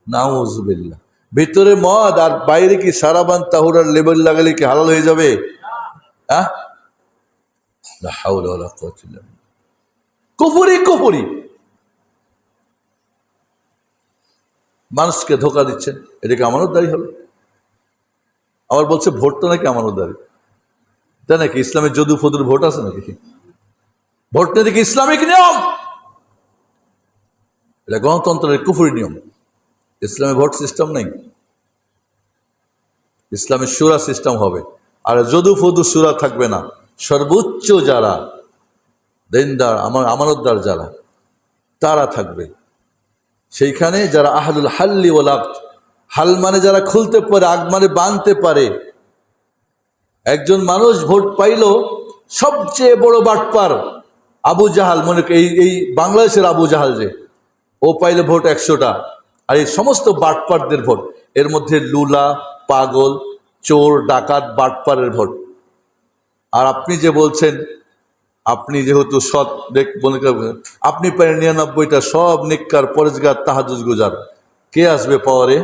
নাউজুবিল্লাহ। ভিতরে মদ আর বাইরে কি সারাবান তাহুরার লেবেল লাগালে কি হালাল হয়ে যাবে? লা হাওলা ওয়ালা কুওয়াতা ইল্লা বিল্লাহ। কুফরি কুফরি, মানুষকে ধোকা দিচ্ছেন। এটাকে আমানতদারি হলো। আবার বলছে ভোটটা নাকি আমানতদারি। তাই নাকি? ইসলামের যদু ফদুর ভোট আছে নাকি? ভোট নাকি ইসলামিক নিয়ম? এটা গণতন্ত্রের কুফরি নিয়ম। ইসলামে ভোট সিস্টেম নেই, ইসলামের সুরা সিস্টেম হবে। আর যদু ফদু সুরা থাকবে না। সর্বোচ্চ যারা দেনদার, আমানতদার যারা, তারা থাকবে সেইখানে। যারা আহলুল হাল্লি ওয়াল আকদ, হাল মানে যারা খুলতে পারে, আগ মানে বাঁধতে পারে। একজন মানুষ ভোট পাইল, সবচেয়ে বড় বাটপার আবু জাহাল, মনে এই বাংলাদেশের আবু জাহাল, যে ও পাইলে ভোট 100টা। আর এই সমস্ত বাটপারদের ভোট, এর মধ্যে লুলা, পাগল, চোর, ডাকাত, বাটপারের ভোট। আর আপনি যে বলছেন, আপনি যেহেতু সৎ মনে করবেন, আপনি পারেন 99টা, সব নেককার, পরেজগার, তাহাজ্জুদ গুজার, কে আসবে পাওয়ারে?